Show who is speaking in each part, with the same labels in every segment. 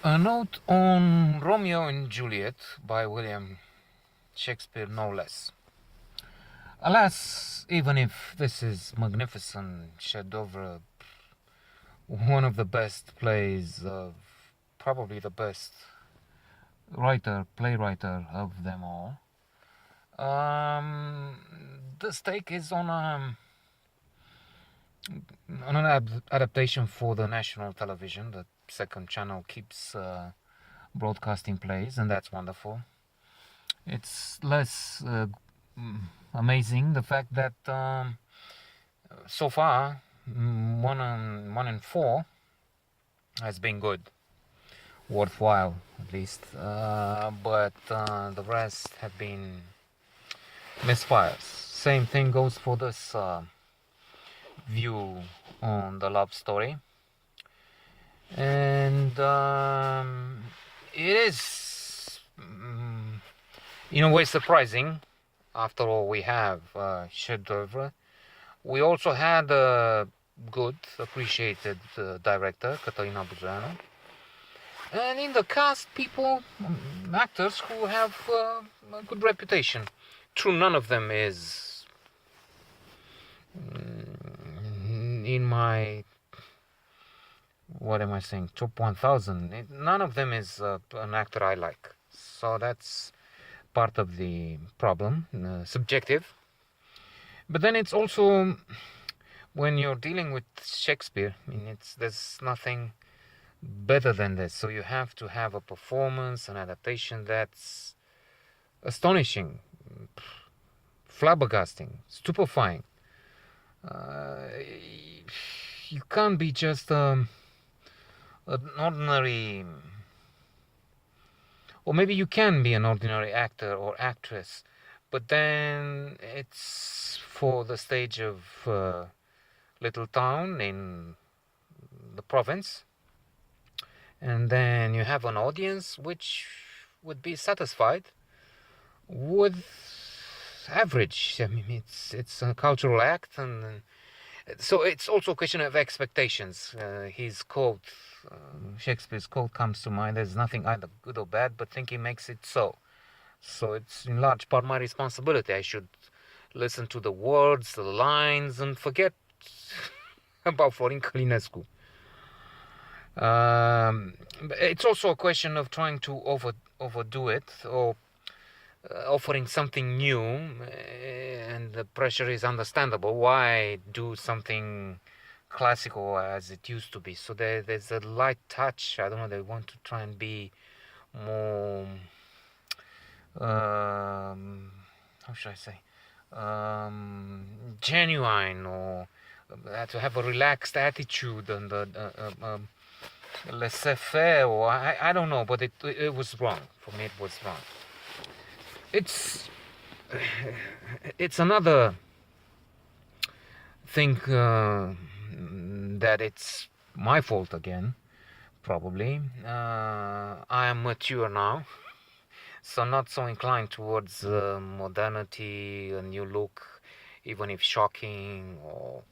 Speaker 1: A note on Romeo and Juliet by William Shakespeare, no less. Alas, even if this is magnificent chef-d'oeuvre, one of the best plays of probably the best playwriter of them all, the stake is on an adaptation for the national television. The second channel keeps broadcasting plays, and that's wonderful. It's less amazing the fact that so far one in four has been good, worthwhile at least, but the rest have been misfires. Same thing goes for this view on the love story, and it is in a way surprising. After all, we have chef-d'oeuvre. We also had a good, appreciated director, Catalina Buzeanu, and in the cast, actors who have a good reputation. True, none of them is in my, what am I saying, top 1000. None of them is an actor I like. So that's part of the problem, subjective. But then it's also, when you're dealing with Shakespeare, I mean, there's nothing better than this. So you have to have a performance, an adaptation that's astonishing, flabbergasting, stupefying. You can't be just an ordinary, or maybe you can be an ordinary actor or actress, but then it's for the stage of little town in the province, and then you have an audience which would be satisfied with average. I mean, it's a cultural act, and so it's also a question of expectations. His quote, Shakespeare's quote, comes to mind: "There's nothing either good or bad, but thinking makes it so." So it's in large part my responsibility. I should listen to the words, the lines, and forget about Florin Călinescu. It's also a question of trying to overdo it, or offering something new, and the pressure is understandable. Why do something classical as it used to be? So there's a light touch. I don't know, they want to try and be more, how should I say, genuine, or to have a relaxed attitude, and laissez-faire, or I don't know, but it was wrong. For me, it was wrong. It's another thing that it's my fault again, probably. I am mature now, so not so inclined towards modernity, a new look, even if shocking, or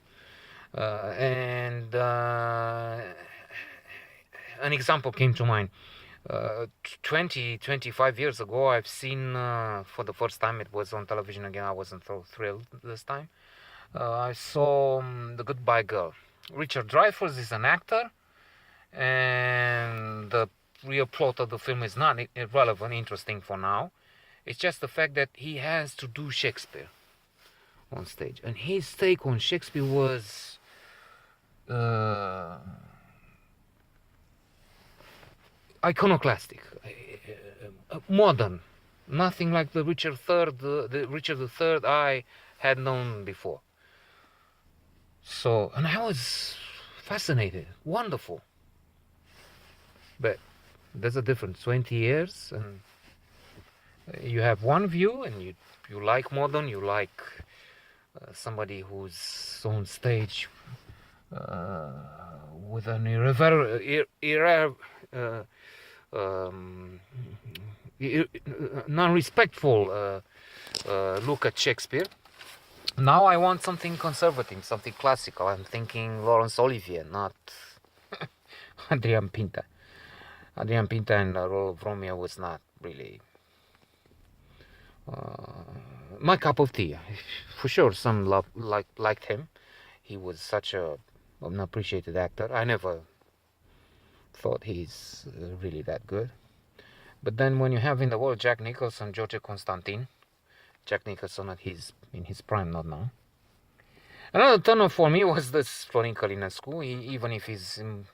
Speaker 1: and an example came to mind. 25 years ago, I've seen for the first time, it was on television again. I wasn't so thrilled this time. I saw The Goodbye Girl. Richard Dreyfuss is an actor, and the real plot of the film is not irrelevant, interesting for now. It's just the fact that he has to do Shakespeare on stage, and his take on Shakespeare was iconoclastic, modern, nothing like the Richard III I had known before. So, and I was fascinated, wonderful. But there's a difference. 20 years, and you have one view, and you like modern, you like somebody who's on stage with an non-respectful look at Shakespeare. Now I want something conservative, something classical. I'm thinking Laurence Olivier, not Adrian Pinta. Adrian Pinta in the role of Romeo was not really my cup of tea. For sure, some liked him. He was such an appreciated actor. I never thought he's really that good. But then when you have in the world Jack Nicholson, George Constantine, Jack Nicholson in his prime, not now. Another turner for me was this Florin Călinescu, even if he's in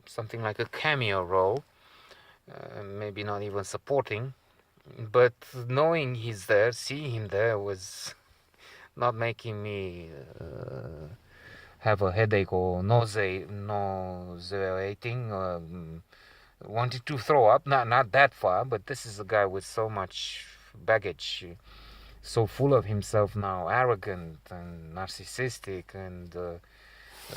Speaker 1: something like a cameo role, maybe not even supporting, but knowing he's there, seeing him there was not making me have a headache or nauseating, wanted to throw up, not that far, but this is a guy with so much baggage, so full of himself now, arrogant and narcissistic and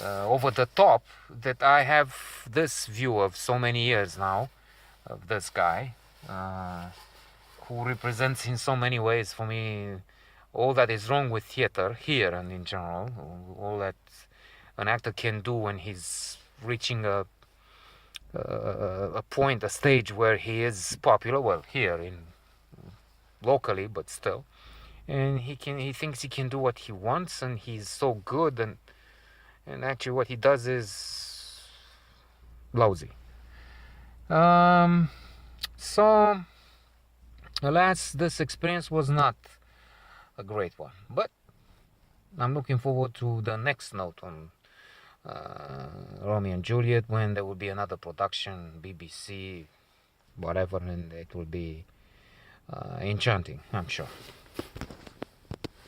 Speaker 1: over the top, that I have this view of so many years now of this guy, who represents in so many ways for me all that is wrong with theater here and in general, all that an actor can do when he's reaching a point, a stage where he is popular, well, here in locally, but still, and he thinks he can do what he wants, and he's so good, and actually what he does is lousy. So alas, this experience was not a great one, but I'm looking forward to the next note on Romeo and Juliet, when there will be another production, BBC, whatever, and it will be enchanting, I'm sure.